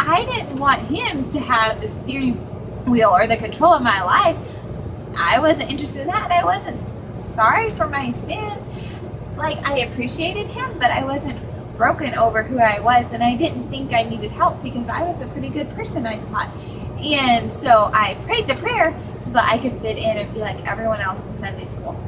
I didn't want him to have the steering wheel or the control of my life. I wasn't interested in that. I wasn't sorry for my sin. Like, I appreciated him, but I wasn't broken over who I was, and I didn't think I needed help because I was a pretty good person, I thought. And so I prayed the prayer so that I could fit in and be like everyone else in Sunday school.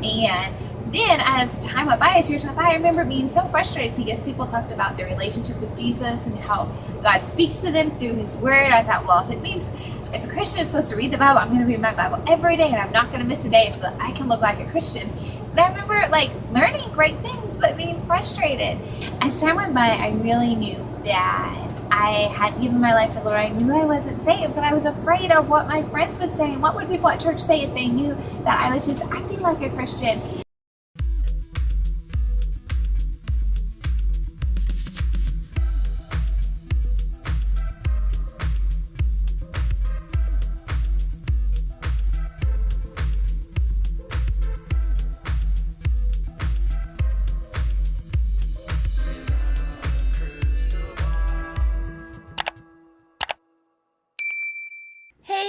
And then as time went by, as years went by, I remember being so frustrated because people talked about their relationship with Jesus and how God speaks to them through his word. I thought, well, if a Christian is supposed to read the Bible, I'm going to read my Bible every day and I'm not going to miss a day so that I can look like a Christian. But I remember like learning great things, but being frustrated. As time went by, I really knew that I hadn't given my life to the Lord. I knew I wasn't saved, but I was afraid of what my friends would say and what would people at church say if they knew that I was just acting like a Christian.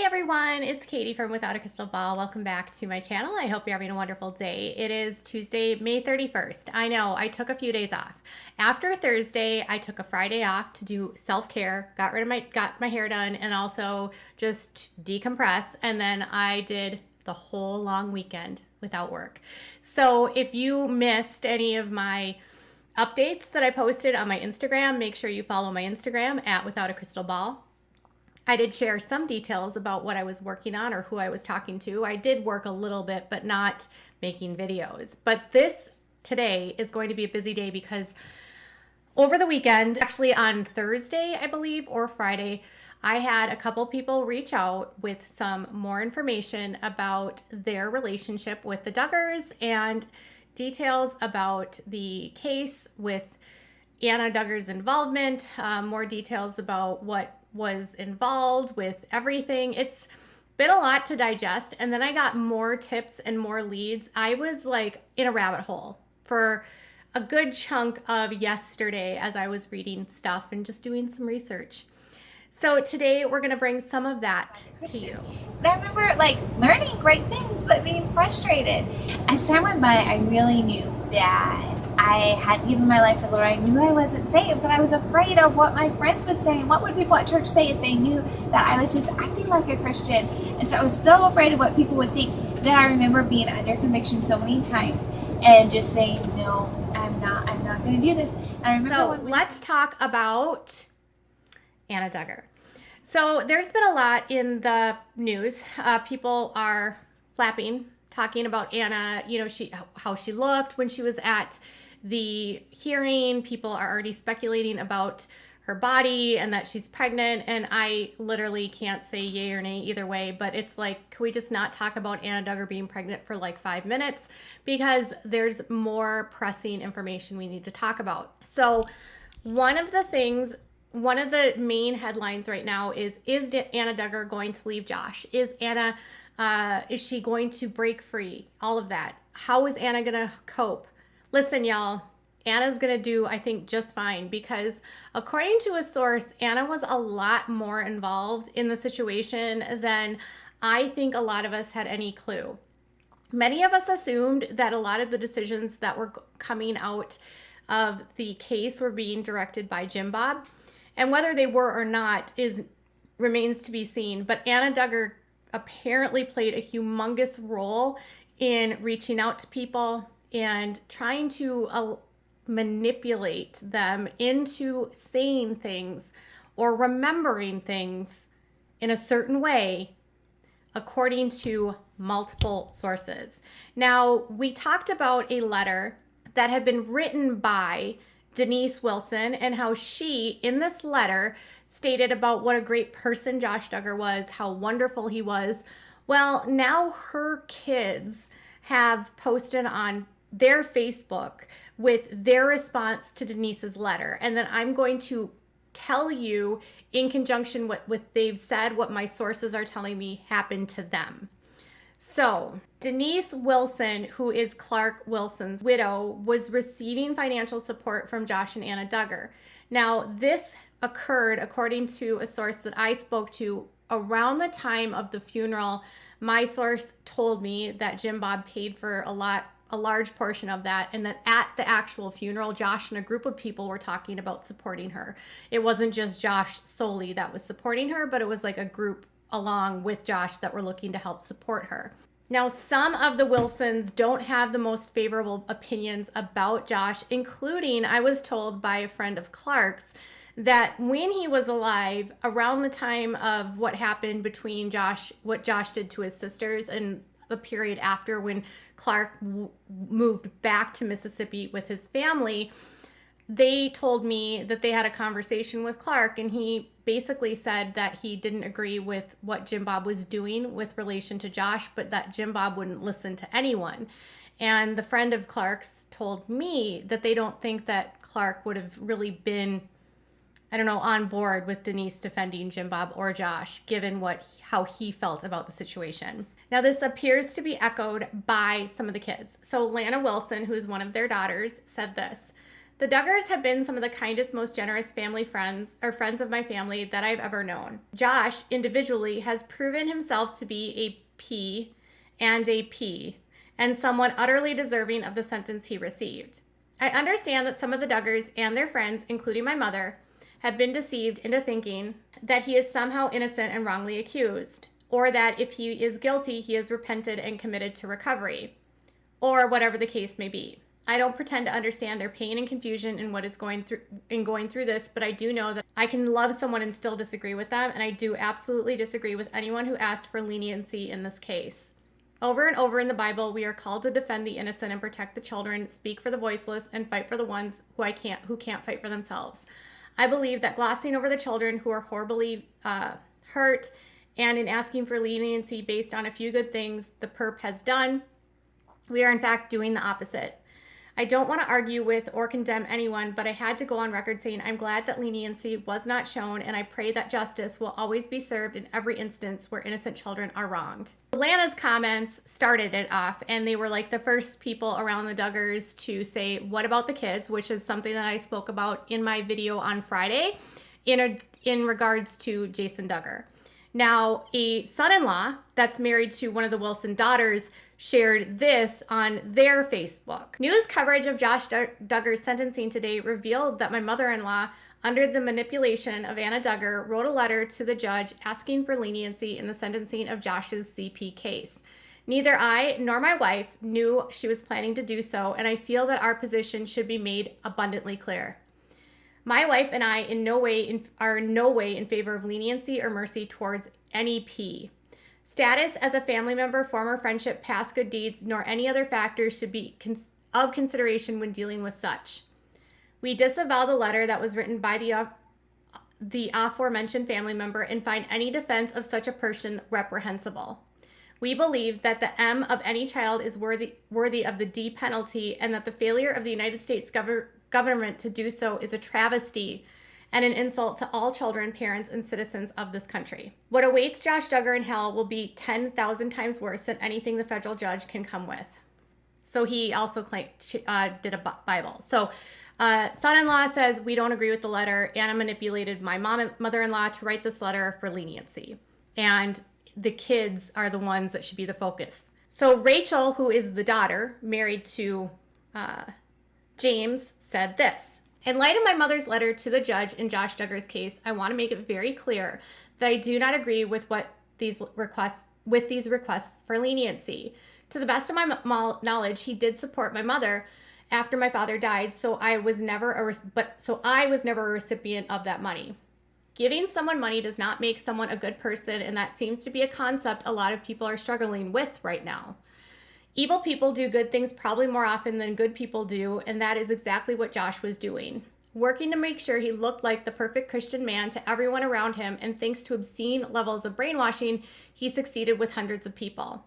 Everyone, it's Katie from Without a Crystal Ball. Welcome back to my channel. I hope you're having a wonderful day. It is Tuesday, May 31st. I know I took a few days off. After Thursday, I took a Friday off to do self-care, got my hair done, and also just decompress. And then I did the whole long weekend without work. So if you missed any of my updates that I posted on my Instagram, make sure you follow my Instagram at Without a Crystal Ball. I did share some details about what I was working on or who I was talking to. I did work a little bit, but not making videos. But today is going to be a busy day because over the weekend, actually on Thursday, I believe, or Friday, I had a couple people reach out with some more information about their relationship with the Duggars and details about the case with Anna Duggar's involvement, more details about what was involved with everything. It's been a lot to digest. And then I got more tips and more leads. I was like in a rabbit hole for a good chunk of yesterday as I was reading stuff and just doing some research. So today we're going to bring some of that to you. But I remember like learning great things, but being frustrated. As time went by, I really knew that I hadn't given my life to the Lord. I knew I wasn't saved, but I was afraid of what my friends would say and what would people at church say if they knew that I was just acting like a Christian. And so I was so afraid of what people would think that I remember being under conviction so many times and just saying, no, I'm not going to do this. And I remember let's talk about Anna Duggar. So there's been a lot in the news. People are talking about Anna, how she looked when she was at the hearing. People are already speculating about her body and that she's pregnant. And I literally can't say yay or nay either way, but it's like, can we just not talk about Anna Duggar being pregnant for like 5 minutes? Because there's more pressing information we need to talk about. So one of the main headlines right now is Anna Duggar going to leave Josh? Is she going to break free? All of that. How is Anna going to cope? Listen, y'all, Anna's going to do, I think, just fine because according to a source, Anna was a lot more involved in the situation than I think a lot of us had any clue. Many of us assumed that a lot of the decisions that were coming out of the case were being directed by Jim Bob, and whether they were or not remains to be seen. But Anna Duggar apparently played a humongous role in reaching out to people and trying to manipulate them into saying things or remembering things in a certain way, according to multiple sources. Now, we talked about a letter that had been written by Denise Wilson and how she, in this letter, stated about what a great person Josh Duggar was, how wonderful he was. Well, now her kids have posted on their Facebook with their response to Denise's letter. And then I'm going to tell you in conjunction with what they've said, what my sources are telling me happened to them. So Denise Wilson, who is Clark Wilson's widow, was receiving financial support from Josh and Anna Duggar. Now, this occurred, according to a source that I spoke to, around the time of the funeral. My source told me that Jim Bob paid for a large portion of that, and that at the actual funeral, Josh and a group of people were talking about supporting her. It wasn't just Josh solely that was supporting her, but it was like a group along with Josh that were looking to help support her. Now, some of the Wilsons don't have the most favorable opinions about Josh, including, I was told by a friend of Clark's, that when he was alive, around the time of what happened between Josh, what Josh did to his sisters, and the period after when Clark moved back to Mississippi with his family, they told me that they had a conversation with Clark, and he basically said that he didn't agree with what Jim Bob was doing with relation to Josh, but that Jim Bob wouldn't listen to anyone. And the friend of Clark's told me that they don't think that Clark would have really been, I don't know, on board with Denise defending Jim Bob or Josh, given how he felt about the situation. Now, this appears to be echoed by some of the kids. So Lana Wilson, who's one of their daughters, said this: "The Duggars have been some of the kindest, most generous family friends, or friends of my family, that I've ever known. Josh, individually, has proven himself to be a P and a P, and someone utterly deserving of the sentence he received. I understand that some of the Duggars and their friends, including my mother, have been deceived into thinking that he is somehow innocent and wrongly accused, or that if he is guilty, he has repented and committed to recovery, or whatever the case may be. I don't pretend to understand their pain and confusion in what is going through this, but I do know that I can love someone and still disagree with them, and I do absolutely disagree with anyone who asked for leniency in this case. Over and over in the Bible, we are called to defend the innocent and protect the children, speak for the voiceless, and fight for the ones who can't fight for themselves. I believe that glossing over the children who are horribly hurt, and in asking for leniency based on a few good things the perp has done, we are in fact doing the opposite. I don't want to argue with or condemn anyone, but I had to go on record saying I'm glad that leniency was not shown, and I pray that justice will always be served in every instance where innocent children are wronged." Lana's comments started it off, and they were like the first people around the Duggars to say, "What about the kids?" which is something that I spoke about in my video on Friday in regards to Jason Duggar. Now, a son-in-law that's married to one of the Wilson daughters shared this on their Facebook. "News coverage of Josh Duggar's sentencing today revealed that my mother-in-law, under the manipulation of Anna Duggar, wrote a letter to the judge asking for leniency in the sentencing of Josh's CP case. Neither I nor my wife knew she was planning to do so, and I feel that our position should be made abundantly clear. My wife and I are in no way in favor of leniency or mercy towards any P. Status as a family member, former friendship, past good deeds, nor any other factors should be of consideration when dealing with such. We disavow the letter that was written by the aforementioned family member and find any defense of such a person reprehensible. We believe that the M of any child is worthy of the D penalty, and that the failure of the United States government to do so is a travesty and an insult to all children, parents, and citizens of this country. What awaits Josh Duggar in hell will be 10,000 times worse than anything the federal judge can come with." So he also did a Bible. So son-in-law says, "We don't agree with the letter. Anna manipulated my mother-in-law to write this letter for leniency. And the kids are the ones that should be the focus." So Rachel, who is the daughter, married to James, said this: "In light of my mother's letter to the judge in Josh Duggar's case, I want to make it very clear that I do not agree with these requests for leniency. To the best of my knowledge, he did support my mother after my father died, so I was never a recipient of that money. Giving someone money does not make someone a good person, and that seems to be a concept a lot of people are struggling with right now. Evil people do good things probably more often than good people do, and that is exactly what Josh was doing. Working to make sure he looked like the perfect Christian man to everyone around him, and thanks to obscene levels of brainwashing, he succeeded with hundreds of people.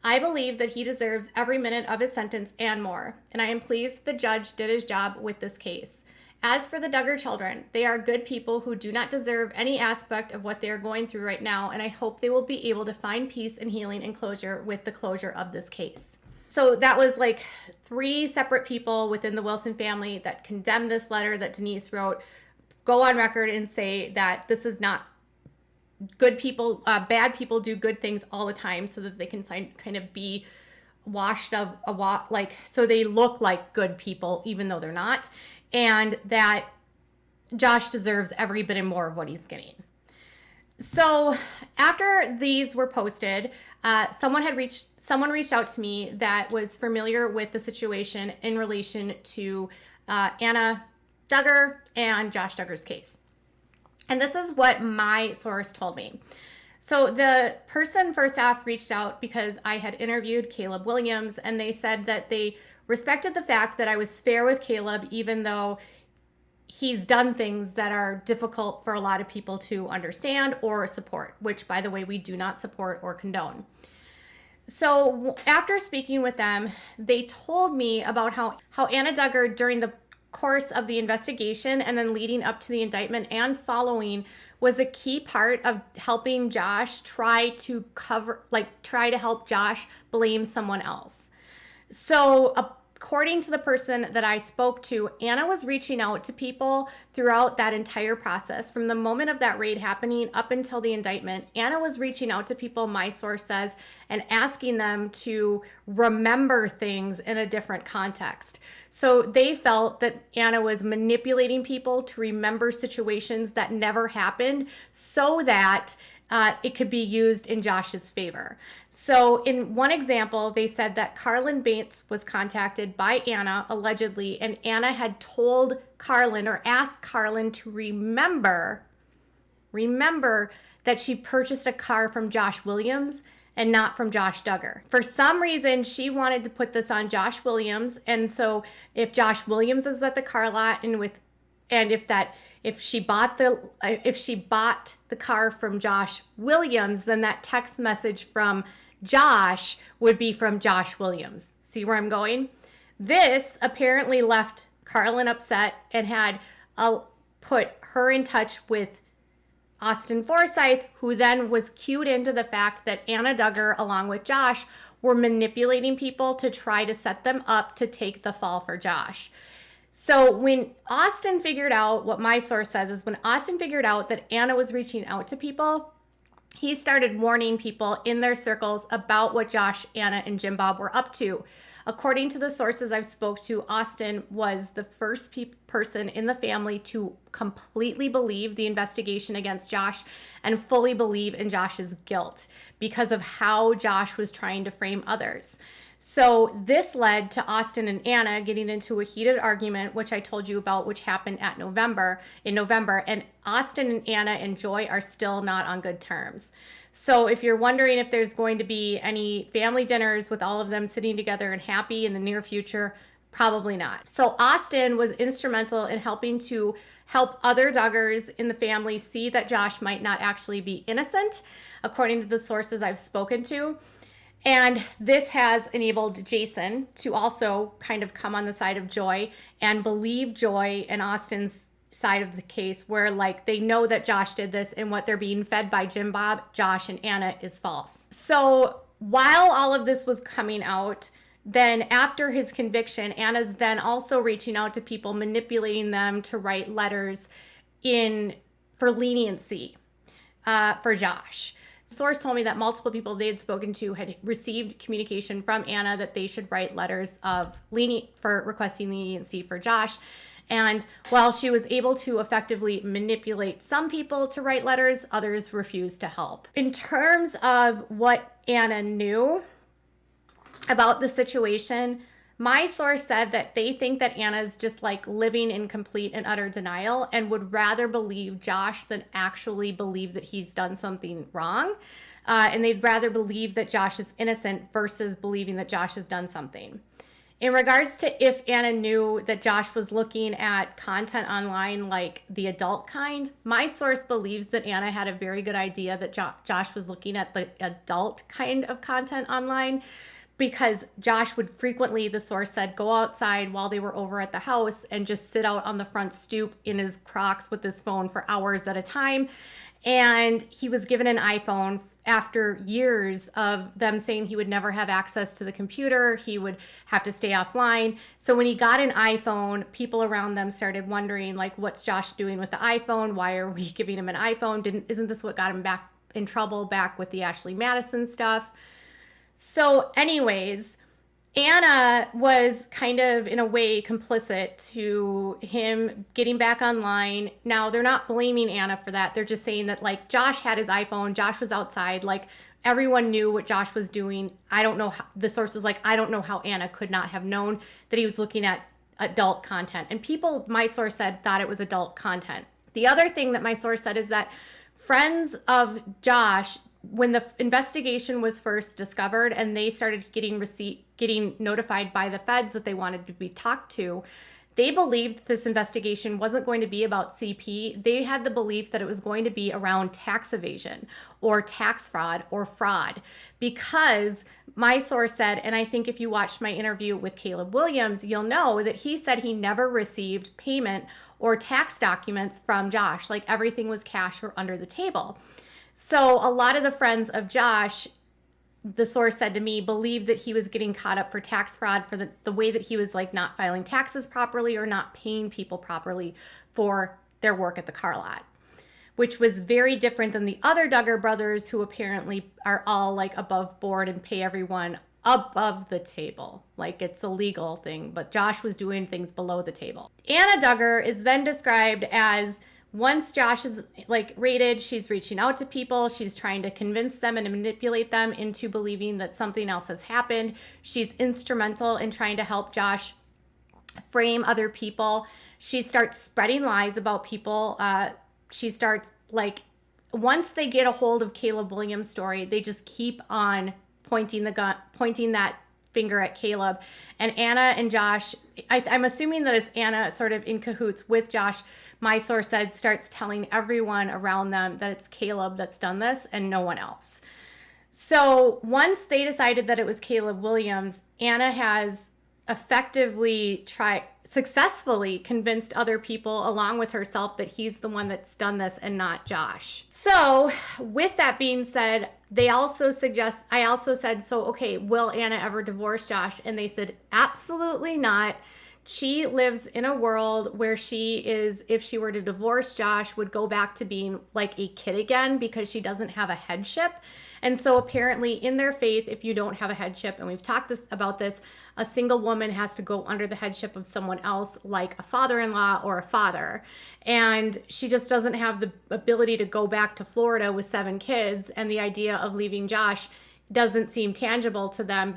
I believe that he deserves every minute of his sentence and more, and I am pleased the judge did his job with this case. As for the Duggar children, they are good people who do not deserve any aspect of what they are going through right now, and I hope they will be able to find peace and healing and closure with the closure of this case." So that was like 3 separate people within the Wilson family that condemned this letter that Denise wrote, go on record and say that this is not good people, bad people do good things all the time so that they can kind of be washed of like, so they look like good people even though they're not, and that Josh deserves every bit and more of what he's getting. So after these were posted, someone reached out to me that was familiar with the situation in relation to Anna Duggar and Josh Duggar's case. And this is what my source told me. So the person first off reached out because I had interviewed Caleb Williams, and they said that they respected the fact that I was fair with Caleb, even though he's done things that are difficult for a lot of people to understand or support, which, by the way, we do not support or condone. So after speaking with them, they told me about how Anna Duggar, during the course of the investigation and then leading up to the indictment and following, was a key part of helping Josh try to help Josh blame someone else. So according to the person that I spoke to, Anna was reaching out to people throughout that entire process. From the moment of that raid happening up until the indictment, Anna was reaching out to people, my source says, and asking them to remember things in a different context. So they felt that Anna was manipulating people to remember situations that never happened so that it could be used in Josh's favor. So in one example, they said that Carlin Bates was contacted by Anna, allegedly, and Anna had told Carlin, or asked Carlin, to remember that she purchased a car from Josh Williams and not from Josh Duggar. For some reason, she wanted to put this on Josh Williams, and so if Josh Williams is at the car lot if she bought the car from Josh Williams, then that text message from Josh would be from Josh Williams. See where I'm going? This apparently left Carlin upset and had put her in touch with Austin Forsyth, who then was cued into the fact that Anna Duggar, along with Josh, were manipulating people to try to set them up to take the fall for Josh. So when Austin figured out, what my source says is, when Austin figured out that Anna was reaching out to people, he started warning people in their circles about what Josh, Anna, and Jim Bob were up to. According to the sources I've spoke to, Austin was the first person in the family to completely believe the investigation against Josh and fully believe in Josh's guilt because of how Josh was trying to frame others. So this led to Austin and Anna getting into a heated argument, which I told you about, which happened in November. And Austin and Anna and Joy are still not on good terms. So if you're wondering if there's going to be any family dinners with all of them sitting together and happy in the near future, probably not. So Austin was instrumental in helping other Duggars in the family see that Josh might not actually be innocent, according to the sources I've spoken to. And this has enabled Jason to also kind of come on the side of Joy and believe Joy and Austin's side of the case, where like they know that Josh did this, and what they're being fed by Jim Bob, Josh, and Anna is false. So while all of this was coming out, then after his conviction, Anna's then also reaching out to people, manipulating them to write letters for leniency for Josh. Source told me that multiple people they had spoken to had received communication from Anna that they should write letters for requesting leniency for Josh. And while she was able to effectively manipulate some people to write letters, others refused to help. In terms of what Anna knew about the situation, my source said that they think that Anna's just like living in complete and utter denial and would rather believe Josh than actually believe that he's done something wrong. And they'd rather believe that Josh is innocent versus believing that Josh has done something. In regards to if Anna knew that Josh was looking at content online like the adult kind, my source believes that Anna had a very good idea that Josh was looking at the adult kind of content online, because Josh would frequently, the source said, go outside while they were over at the house and just sit out on the front stoop in his Crocs with his phone for hours at a time. And he was given an iPhone after years of them saying he would never have access to the computer, he would have to stay offline. So when he got an iPhone, people around them started wondering, like, what's Josh doing with the iPhone? Why are we giving him an iPhone? Isn't this what got him back in trouble back with the Ashley Madison stuff? So anyways, Anna was kind of, in a way, complicit to him getting back online. Now, they're not blaming Anna for that. They're just saying that, like, Josh had his iPhone. Josh was outside. Like, everyone knew what Josh was doing. I don't know how, the source was like, I don't know how Anna could not have known that he was looking at adult content. And people, my source said, thought it was adult content. The other thing that my source said is that friends of Josh, when the investigation was first discovered and they started getting notified by the feds that they wanted to be talked to, they believed that this investigation wasn't going to be about CP. They had the belief that it was going to be around tax evasion or tax fraud or fraud, because my source said, and I think if you watched my interview with Caleb Williams, you'll know that he said he never received payment or tax documents from Josh. Like, everything was cash or under the table. So a lot of the friends of Josh, the source said to me, believed that he was getting caught up for tax fraud for the way that he was, like, not filing taxes properly or not paying people properly for their work at the car lot, which was very different than the other Duggar brothers, who apparently are all, like, above board and pay everyone above the table. Like, it's a legal thing, but Josh was doing things below the table. Anna Duggar is then described as, once Josh is, like, raided, she's reaching out to people. She's trying to convince them and manipulate them into believing that something else has happened. She's instrumental in trying to help Josh frame other people. She starts spreading lies about people. She starts, like, once they get a hold of Caleb Williams' story, they just keep on pointing that finger at Caleb. And Anna and Josh, I'm assuming that it's Anna sort of in cahoots with Josh, my source said, starts telling everyone around them that it's Caleb that's done this and no one else. So once they decided that it was Caleb Williams, Anna has effectively successfully convinced other people along with herself that he's the one that's done this and not Josh. So with that being said, I also said, so, okay, will Anna ever divorce Josh? And they said, absolutely not. She lives in a world where she is, if she were to divorce Josh, would go back to being like a kid again, because she doesn't have a headship. And so apparently in their faith, if you don't have a headship, and we've talked about this, a single woman has to go under the headship of someone else, like a father-in-law or a father. And she just doesn't have the ability to go back to Florida with 7 kids. And the idea of leaving Josh doesn't seem tangible to them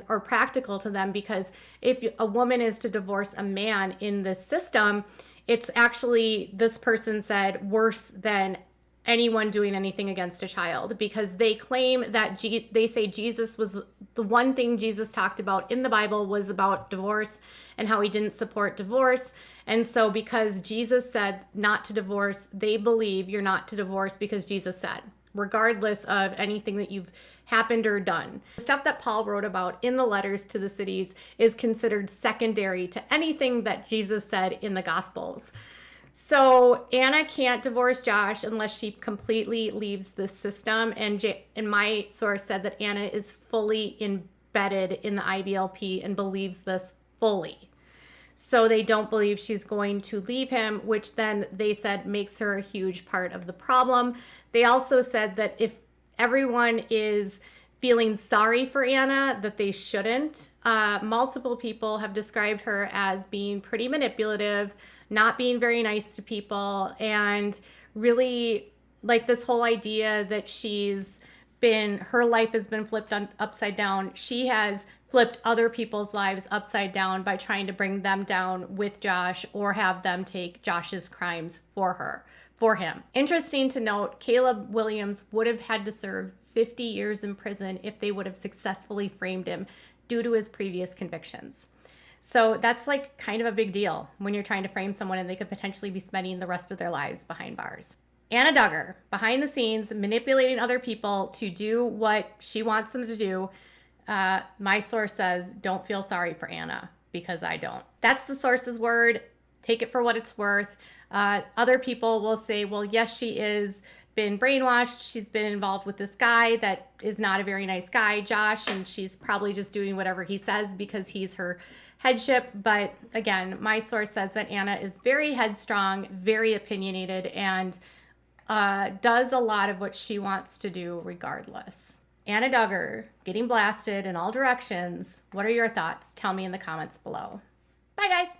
or practical to them, because if a woman is to divorce a man in this system, it's actually, this person said, worse than anyone doing anything against a child, because they claim that they say Jesus was the one thing Jesus talked about in the Bible was about divorce and how he didn't support divorce. And so because Jesus said not to divorce, they believe you're not to divorce because Jesus said, regardless of anything that you've happened or done. The stuff that Paul wrote about in the letters to the cities is considered secondary to anything that Jesus said in the Gospels. So Anna can't divorce Josh unless she completely leaves the system. And my source said that Anna is fully embedded in the IBLP and believes this fully. So they don't believe she's going to leave him, which then they said makes her a huge part of the problem. They also said that if everyone is feeling sorry for Anna, that they shouldn't. Multiple people have described her as being pretty manipulative, not being very nice to people, and really, like, this whole idea that her life has been flipped upside down. She has flipped other people's lives upside down by trying to bring them down with Josh or have them take Josh's crimes for him. Interesting to note, Caleb Williams would have had to serve 50 years in prison if they would have successfully framed him due to his previous convictions. So that's, like, kind of a big deal when you're trying to frame someone and they could potentially be spending the rest of their lives behind bars. Anna Duggar, behind the scenes, manipulating other people to do what she wants them to do. My source says, don't feel sorry for Anna, because I don't. That's the source's word. Take it for what it's worth. Other people will say, well, yes, she is been brainwashed. She's been involved with this guy that is not a very nice guy, Josh, and she's probably just doing whatever he says because he's her headship. But again, my source says that Anna is very headstrong, very opinionated, and does a lot of what she wants to do regardless. Anna Duggar getting blasted in all directions. What are your thoughts? Tell me in the comments below. Bye, guys.